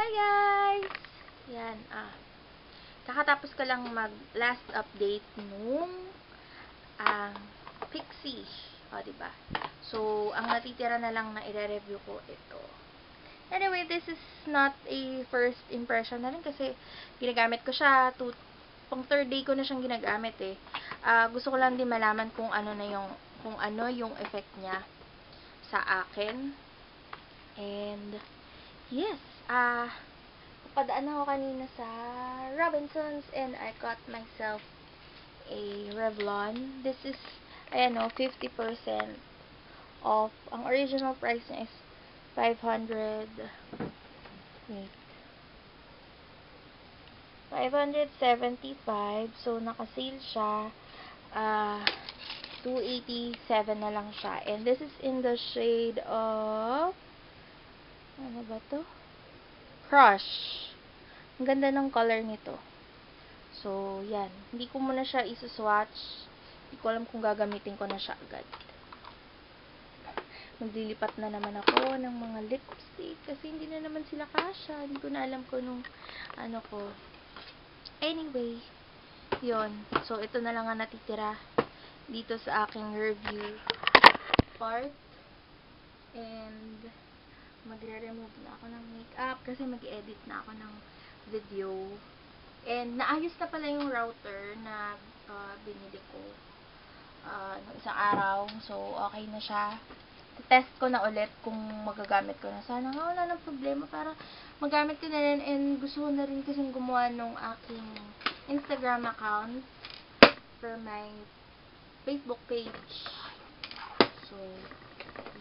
Hi guys! Yan, kakatapos ko lang mag last update nung Pixie. O, diba? So, ang natitira na lang na i-review ko ito. Anyway, this is not a first impression na rin kasi ginagamit ko siya pang third day ko na siyang ginagamit eh. Gusto ko lang din malaman kung ano yung effect niya sa akin. And yes, padaan ako kanina sa Robinsons and I got myself a Revlon. This is, ayan o, 50% off. Ang original price niya is 500, wait, 575. So, naka-sale siya. 287 na lang siya. And this is in the shade of, ano ba to? Crush. Ang ganda ng color nito. So, yan. Hindi ko muna siya isuswatch. Hindi ko alam kung gagamitin ko na siya agad. Maglilipat na naman ako ng mga lipstick kasi hindi na naman sila kasha. Hindi ko na alam kung nung ano ko. Anyway, yon. So, ito na lang ang natitira dito sa aking review part. And magre-remove na ako ng makeup kasi mag-edit na ako ng video. And naayos na pala yung router na binili ko ng isang araw. So, okay na siya. Test ko na ulit kung magagamit ko na. Sana nga wala ng problema para magamit ko na rin. And gusto ko na rin kasing gumawa nung aking Instagram account for my Facebook page. So,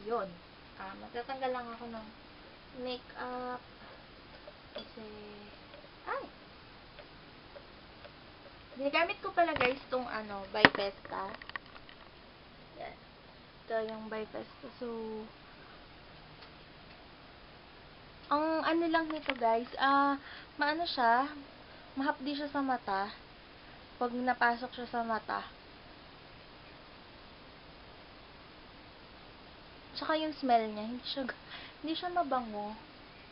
yun. Matatanggal lang ako ng makeup kasi ginagamit ko pala guys tong by Pesta. Yan. Ito yung by Pesta. So, ang ano lang nito guys, maano siya, mahapdi siya sa mata. Pag napasok siya sa mata. Tsaka yung smell niya, hindi siya mabango.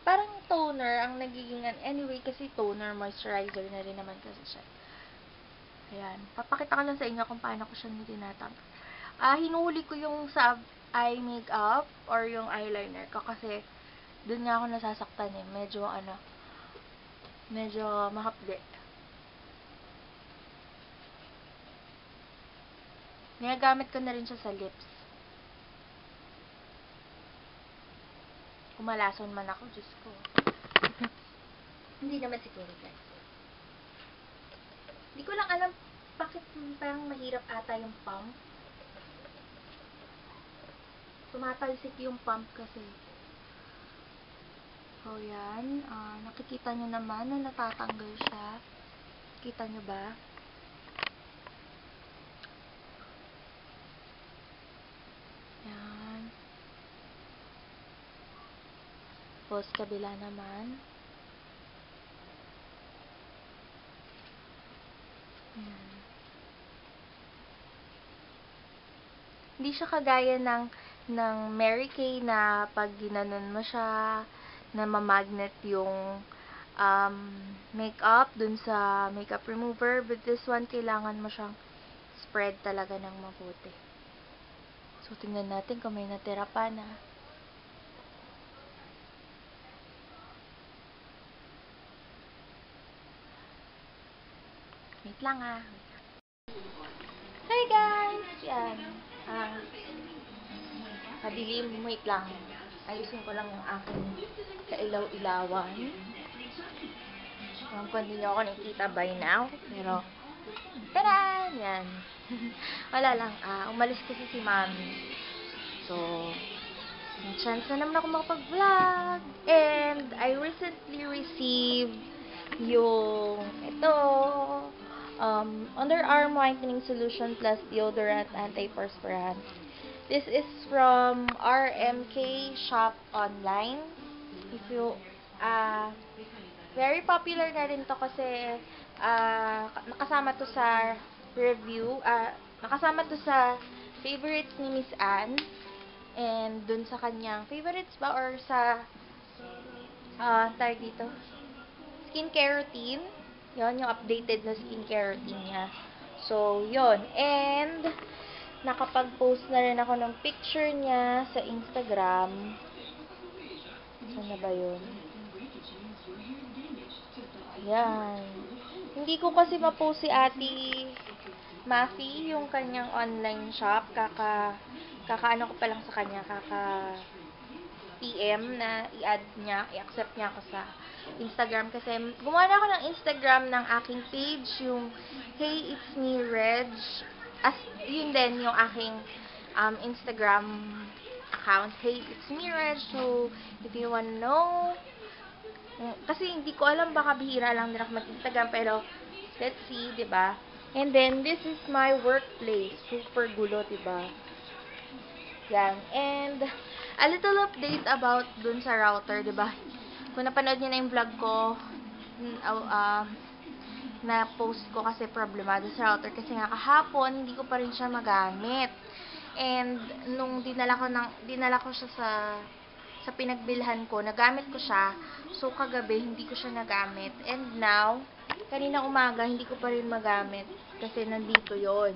Parang toner ang nagiging, anyway, kasi toner, moisturizer na rin naman kasi siya. Ayan. Papakita ko lang sa inyo kung paano ko siya tinatanggal. Hinuhuli ko yung sa eye makeup or yung eyeliner ko kasi dun nga ako nasasaktan eh. Medyo mahapde. Ginagamit ko na rin siya sa lips. Kumalason man ako, Diyos ko. Hindi naman siguro guys. Hindi ko lang alam bakit parang mahirap ata yung pump. Tumatalsik yung pump kasi. So, yan. Nakikita nyo naman na natatanggal siya. Kita nyo ba? Yan. Tapos, kabila naman. Yan. Hindi siya kagaya ng Mary Kay na pag ginanon mo siya, na mamagnet yung makeup dun sa makeup remover. But this one, kailangan mo siyang spread talaga ng mabuti. So, tingnan natin kung may natira pa na. Wait lang Hi guys! Yan. Kadilim, wait lang. Ayusin ko lang yung aking kailaw-ilawan. Kung hindi nyo ako nakikita by now. Pero, tara! Yan. Wala lang. Umalis kasi si Mami. So, may chance na naman ako makapag-vlog. And, I recently received yung ito. Underarm Whitening Solution plus Deodorant Antiperspirant. This is from RMK Shop Online. If you, very popular na rin to kasi nakasama to sa review, nakasama to sa favorites ni Miss Anne and dun sa kanyang favorites ba or sa tawag dito, skincare routine. Yon yung updated na skincare routine niya. So, yon. And, nakapag-post na rin ako ng picture niya sa Instagram. Saan na ba yun? Ayan. Hindi ko kasi ma-post si Ate Mafi, yung kanyang online shop. Kaka-ano ko pa lang sa kanya, PM na i-add niya, i-accept niya ako sa Instagram kasi gumawa na ako ng Instagram ng aking page, yung Hey It's Me Reg, as yun din yung aking Instagram account, Hey It's Me Reg. So if you wanna know, kasi hindi ko alam, baka bihira lang din ako mag-Instagram, pero let's see, 'di ba? And then this is my workplace, super gulo, 'di ba? Yan. And, a little update about dun sa router, diba? Kung napanood niyo na yung vlog ko, na-post ko kasi problemado sa router kasi nga kahapon, hindi ko pa rin siya magamit. And, nung dinala ko siya sa pinagbilhan ko, nagamit ko siya. So, kagabi, hindi ko siya nagamit. And now, kanina umaga, hindi ko pa rin magamit kasi nandito yon.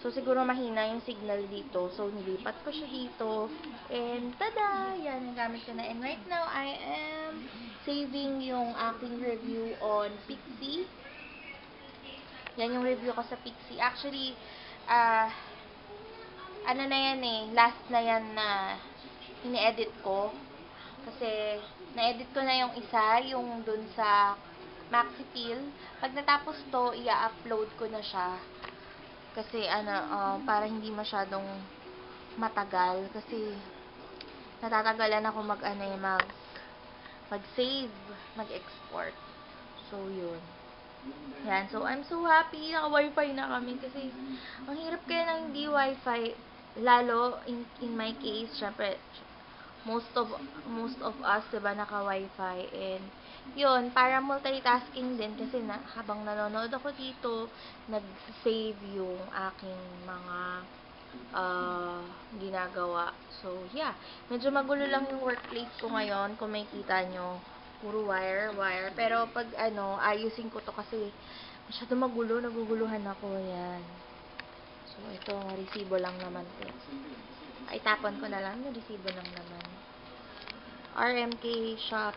So, siguro mahina yung signal dito. So, nilipat ko siya dito. And, tada! Yan, nagamit ko na. And right now, I am saving yung aking review on Pixie. Yan yung review ko sa Pixie. Actually, ano na yan eh, last na yan na ini-edit ko. Kasi, na-edit ko na yung isa, yung dun sa MaxiPill. Pag natapos to, i-upload ko na siya. Kasi, para hindi masyadong matagal. Kasi, natatagalan ako mag-save, mag-export. So, yun. Yan. So, I'm so happy. Naka-wifi na kami. Kasi, ang hirap kaya ng hindi wifi. Lalo, in my case, syempre, most of us, diba, naka-wifi. And, yun, para multitasking din kasi habang nanonood ako dito, nag-save yung aking mga ginagawa. So, yeah. Medyo magulo lang yung workplace ko ngayon. Kung makikita nyo, puro wire. Pero pag ayusin ko to kasi masyado magulo, naguguluhan ako. Yan. So, ito, resibo lang naman to. Ay, tapon ko na lang. Yung resibo lang naman. RMK shop,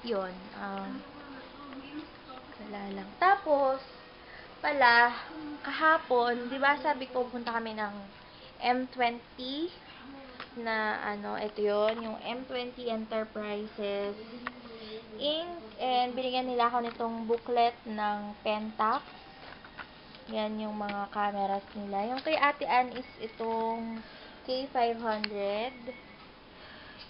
yun, wala lang. Tapos, kahapon, di ba sabi ko, punta kami ng M20 na, ito yun, yung M20 Enterprises Inc. And, binigyan nila ako nitong booklet ng Pentax. Yan yung mga cameras nila. Yung kay Ate Ann is itong K500.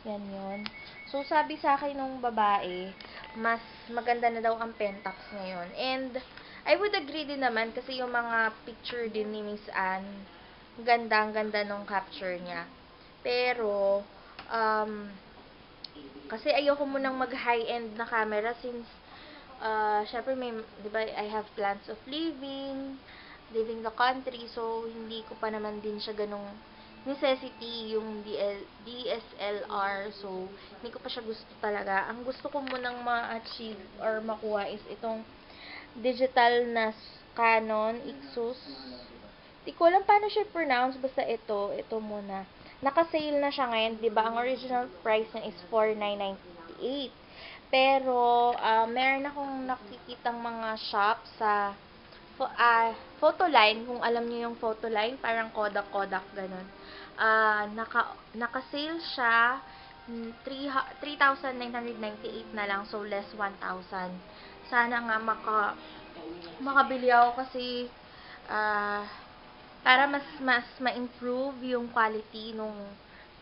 Yan yun. So, sabi sa akin nung babae, mas maganda na daw ang Pentax ngayon. And, I would agree din naman kasi yung mga picture din ni Miss Ann, ang ganda nung capture niya. Pero, kasi ayoko munang mag-high-end na camera since, syempre di ba, I have plans of leaving the country, so hindi ko pa naman din siya ganong necessity yung DSLR. So, hindi ko pa siya gusto talaga. Ang gusto ko munang ma-achieve or makuha is itong digital na Canon Ixus. Di ko alam paano siya pronounce. Basta ito muna. Naka-sale na siya ngayon. Diba? Ang original price niya is $4,998. Pero, meron akong nakikitang mga shop sa Photoline, kung alam niyo yung Photoline, parang Kodak, ganun. Naka-sale siya, 3,998 na lang, so less 1,000. Sana nga makabili ako kasi, para mas ma-improve yung quality nung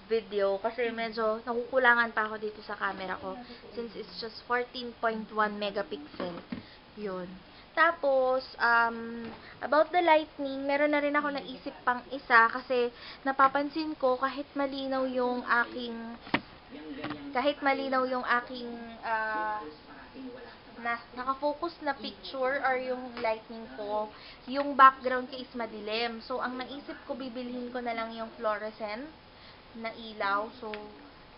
video, kasi medyo nakukulangan pa ako dito sa camera ko, since it's just 14.1 megapixel. Yun. Tapos, about the lightning, meron na rin ako naisip pang isa kasi napapansin ko kahit malinaw yung aking nakafocus na picture or yung lightning ko, yung background ko is madilim. So, ang naisip ko, bibilhin ko na lang yung fluorescent na ilaw. So,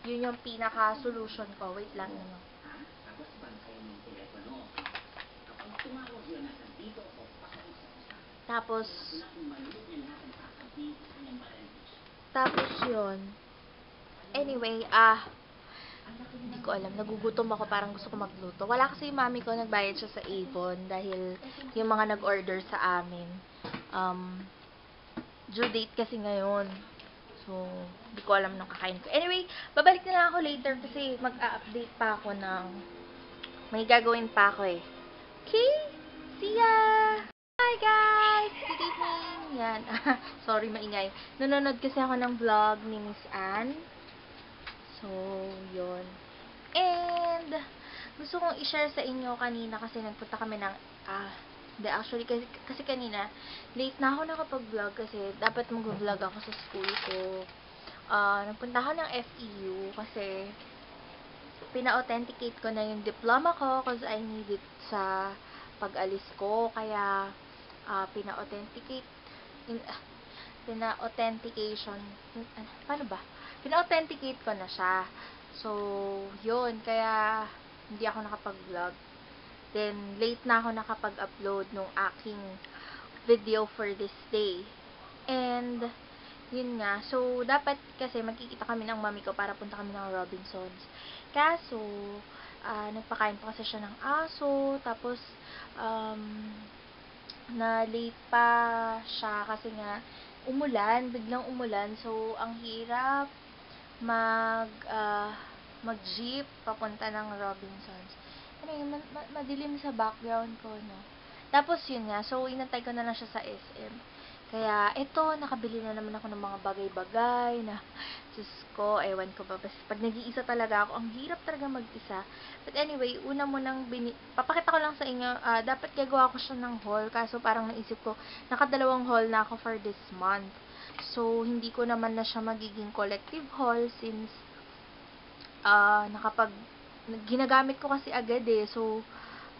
Yun yung pinaka-solution ko. Wait lang, ano. Tapos, yun. Anyway, hindi ko alam. Nagugutom ako. Parang gusto ko magluto. Wala kasi yung mami ko. Nagbayad siya sa Avon. Dahil yung mga nag-order sa amin. Due date kasi ngayon. So, hindi ko alam nung kakain ko. Anyway, babalik na lang ako later kasi mag-a-update pa ako ng may gagawin pa ako eh. Okay? See ya! Hi guys! Good evening! Yan. Sorry, maingay. Nanonood kasi ako ng vlog ni Miss Anne. So, yun. And, gusto kong i-share sa inyo kanina kasi nagpunta kami ng, actually, kasi kanina, late na ako nakapag-vlog kasi dapat mag-vlog ako sa school ko. Nagpunta ako ng FEU kasi pina-authenticate ko na yung diploma ko because I need it sa pag-alis ko. Kaya, pina-authenticate ko na siya. So, yun. Kaya, hindi ako nakapag-vlog. Then, late na ako nakapag-upload nung aking video for this day. And, yun nga. So, dapat kasi magkikita kami ng mami ko para punta kami ng Robinsons. Kaso, nagpakain pa kasi siya ng aso. Tapos, na late pa siya kasi nga biglang umulan. So, ang hirap mag-jeep papunta ng Robinsons. Ano yun, madilim sa background ko, no? Tapos, yun nga. So, inantay ko na lang siya sa SM. Kaya, eto, nakabili na naman ako ng mga bagay-bagay na, Diyos ko, ewan ko ba. Basta pag nag-iisa talaga ako, ang hirap talaga mag-isa. But anyway, una mo nang papakita ko lang sa inyo, dapat gagawa ko siya ng haul. Kaso parang naisip ko, nakadalawang haul na ako for this month. So, hindi ko naman na siya magiging collective haul since, ginagamit ko kasi agad eh. So,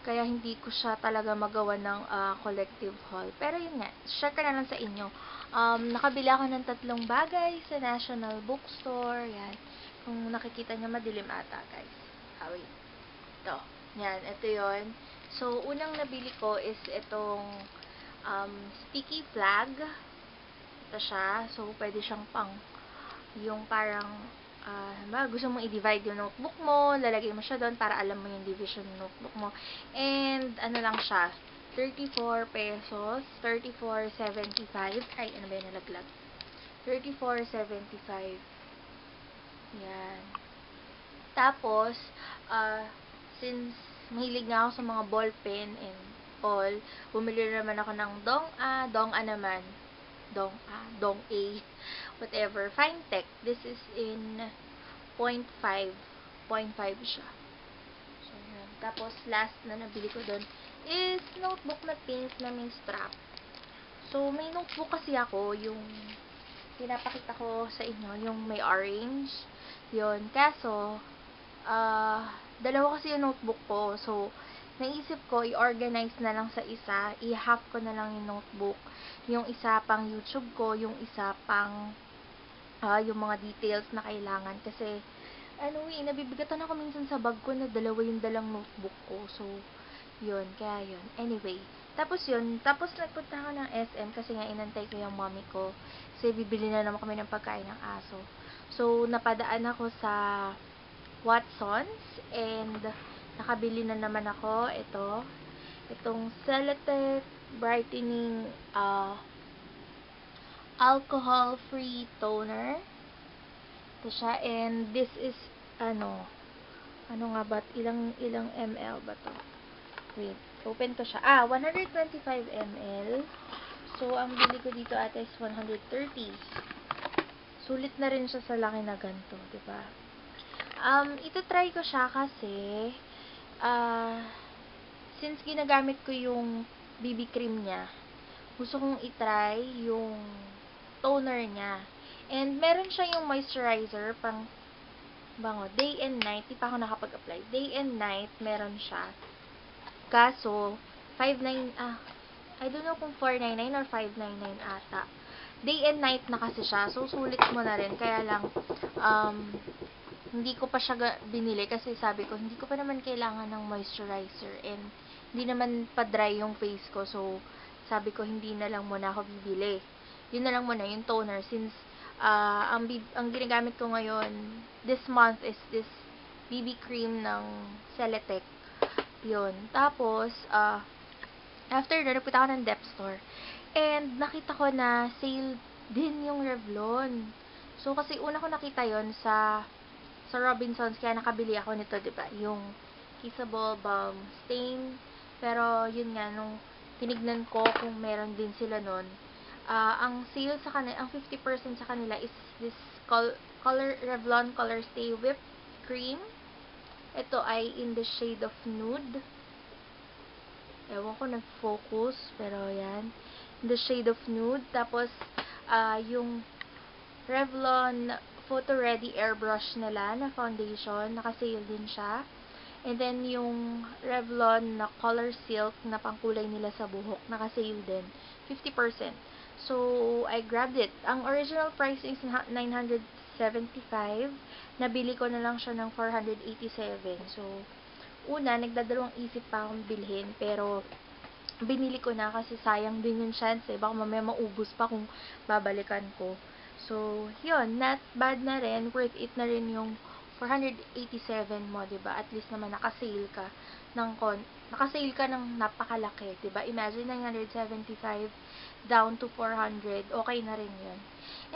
kaya hindi ko siya talaga magawa ng collective haul. Pero yun nga, share ko na lang sa inyo. Nakabili ako ng 3 bagay sa National Bookstore. Yan. Kung nakikita nyo, madilim ata, guys. Wait. Ito. Yan. Ito yun. So, unang nabili ko is itong sticky flag. Ito siya. So, pwede siyang yung parang gusto mong i-divide yung notebook mo, lalagay mo siya doon para alam mo yung division ng notebook mo. And, ano lang siya, 34 pesos, 34.75. Ay, ano ba yung nalaglag? 34.75. Yan. Tapos, since mahilig nga ako sa mga ball pen and all, bumili naman ako ng Dong A, whatever, Finetech. This is in 0.5 siya. So, yun. Tapos, last na nabili ko doon is notebook na pink na may strap. So, may notebook kasi ako, yung pinapakita ko sa inyo, yung may orange. Yun. Kaso, dalawa kasi yung notebook ko. So, naisip ko, i-organize na lang sa isa. I-half ko na lang yung notebook. Yung isa pang YouTube ko, yung isa pang yung mga details na kailangan. Kasi, nabibigatan ako minsan sa bag ko na dalawa yung dalang notebook ko. So, yun. Kaya yun. Anyway. Tapos yun. Tapos nagpunta ako ng SM kasi nga inantay ko yung mommy ko. Kasi bibili na naman kami ng pagkain ng aso. So, napadaan ako sa Watsons and nakabili na naman ako itong Celotex brightening alcohol-free toner. Ito siya, and this is ano nga ba, ilang ml ba to? Wait, open ko siya. 125 ml. So, ang bili ko dito ata is 130. Sulit na rin siya sa laki na ganito, diba? Ito try ko siya kasi since ginagamit ko yung BB cream niya, gusto kong itry yung toner niya. And meron siya yung moisturizer pang bango, day and night. Di pa ako nakapag-apply. Day and night, meron siya. Kaso, I don't know kung 499 or 599 ata. Day and night na kasi siya. So, sulit mo na rin. Kaya lang, hindi ko pa siya binili kasi sabi ko, hindi ko pa naman kailangan ng moisturizer and hindi naman pa dry yung face ko. So, sabi ko, hindi na lang muna ako bibili. Yun na lang muna, yung toner. Since, ang ginagamit ko ngayon, this month is this BB cream ng Celetec. Yun. Tapos, after na, nagpunta ako ng Dep store. And, nakita ko na sale din yung Revlon. So, kasi una ko nakita yon sa Robinsons, kaya nakabili ako nito, diba? Yung Kissable Balm Stain. Pero, yun nga, nung tinignan ko kung meron din sila nun, ang sale sa kanila, ang 50% sa kanila is this Revlon Color Stay Whipped Cream. Ito ay in the shade of nude. Ewan ko, nag-focus, pero yan. In the shade of nude. Tapos, yung Revlon Photo Ready Airbrush nila na foundation, naka-sale din siya. And then, yung Revlon na Color Silk na pangkulay nila sa buhok, naka-sale din. 50%. So, I grabbed it. Ang original price is 975. Nabili ko na lang siya ng 487. So, una, nagdadalawang isip pa akong bilhin. Pero, binili ko na kasi sayang din yung chance. Baka mamaya maubos pa kung babalikan ko. So, yun, not bad na rin, worth it na rin yung 487 mo, 'di ba? At least naman naka-sale ka ng napakalaki, 'di ba? Imagine 975 down to 400, okay na rin 'yun.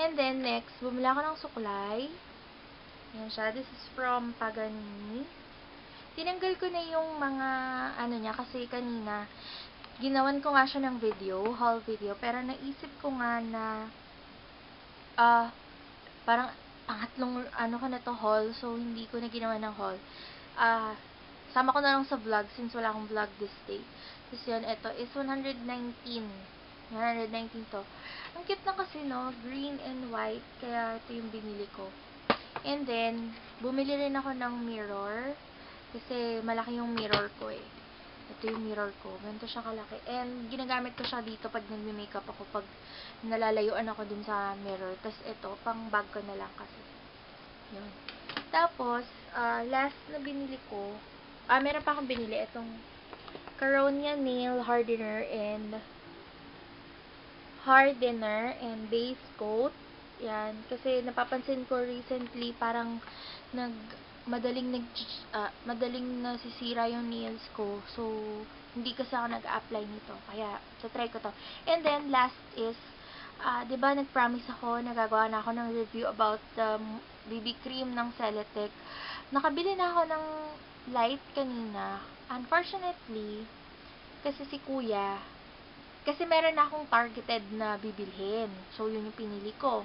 And then next, bumili ako ng suklay. Yan siya. This is from Paganini. Tinanggal ko na yung mga ano niya kasi kanina ginawan ko nga siya ng video, haul video, pero naisip ko nga na parang pangatlong ano ko na to haul, so hindi ko na ginawa ng haul. Sama ko na lang sa vlog since wala akong vlog this day. Tapos yun, ito is 119 to. Ang cute na kasi, no, green and white, kaya ito yung binili ko. And then, bumili rin ako ng mirror kasi malaki yung mirror ko eh. Ito yung mirror ko. Ganito siya kalaki. And, ginagamit ko siya dito pag nagme-makeup ako. Pag nalalayuan ako dun sa mirror. Tapos, ito, pang bag ko na lang kasi. Yun. Tapos, last na binili ko, meron pa akong binili. Itong Caronia Nail Hardener and Base Coat. Yan. Kasi, napapansin ko recently, parang madaling nasisira yung nails ko. So, hindi kasi ako nag-apply nito. Kaya, try ko to. And then, last is, diba, nag-promise ako, nagagawa na ako ng review about the BB cream ng Celetec. Nakabili na ako ng light kanina. Unfortunately, kasi si kuya, kasi meron na akong targeted na bibilhin. So, yun yung pinili ko.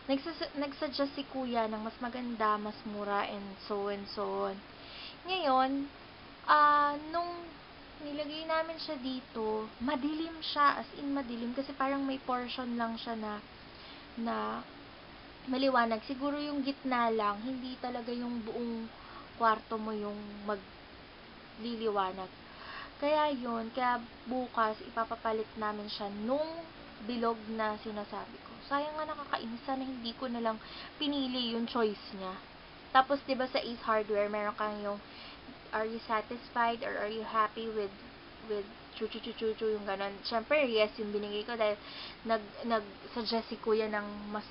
Nagsuggest si kuya ng mas maganda, mas mura, and so on. Ngayon, nung nilagay namin siya dito, madilim siya, as in madilim, kasi parang may portion lang siya na maliwanag. Siguro yung gitna lang, hindi talaga yung buong kwarto mo yung magliliwanag. Kaya bukas, ipapapalit namin siya nung bilog na sinasabi ko. Sayang nga, nakakainis, sana hindi ko na lang pinili yung choice niya. Tapos, diba sa Ace Hardware, meron kang yung are you satisfied or are you happy with chuchu yung ganon. Siyempre, yes, yung binigay ko dahil nag-suggest si kuya ng mas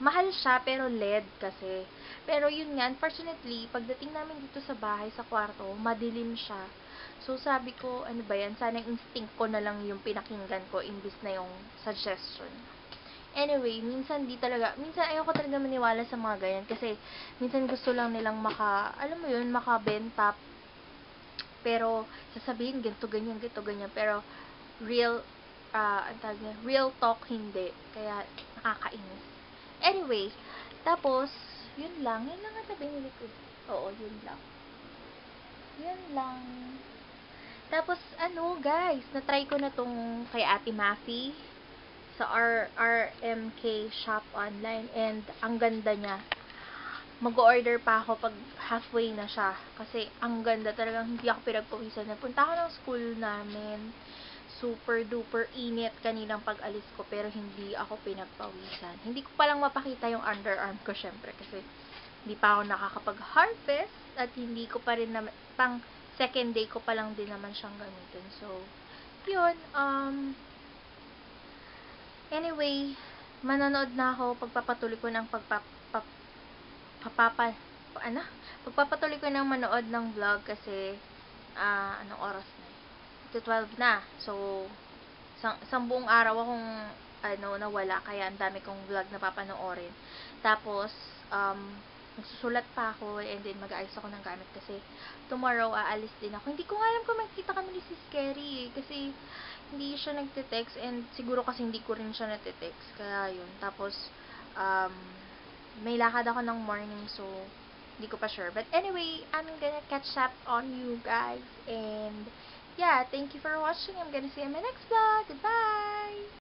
mahal siya, pero LED kasi. Pero yun nga, unfortunately, pagdating namin dito sa bahay, sa kwarto, madilim siya. So, sabi ko, ano ba yan? Sana instinct ko na lang yung pinakinggan ko imbis na yung suggestion. Anyway, minsan ayoko talaga maniwala sa mga ganyan kasi minsan gusto lang nilang makabenta. Pero, sasabihin, ganito, ganyan. Pero, real talk, hindi. Kaya, nakakainis. Anyway, tapos, yun lang ang binili ko. Oo, yun lang. Tapos, guys, na-try ko na tong kay Ate Mafi sa RMK shop online, and ang ganda niya. Mag-order pa ako pag halfway na siya kasi ang ganda talaga, hindi ako pinagpawisan. Napunta ako ng school namin, super duper init kaninang pag-alis ko, pero hindi ako pinagpawisan. Hindi ko palang mapakita yung underarm ko syempre kasi hindi pa ako nakakapag-harvest at hindi ko pa rin naman, pang second day ko pa lang din naman siyang gamitin. So, yun, anyway, manonood na ako, pagpapatuloy ko ng pagpapatuloy ko ng manood ng vlog kasi, anong oras na? Ito 12 na. So, isang buong araw akong, nawala, kaya ang dami kong vlog na papanoorin. Tapos, magsusulat pa ako, and then mag-aayos ako ng gamit kasi tomorrow aalis din ako. Hindi ko nga alam kung magkita kami ni Sis Kerry kasi hindi siya nagte-text, and siguro kasi hindi ko rin siya nagte-text, kaya yun. Tapos may lakad ako ng morning, so hindi ko pa sure. But anyway, I'm gonna catch up on you guys, and yeah, thank you for watching. I'm gonna see you in my next vlog. Goodbye!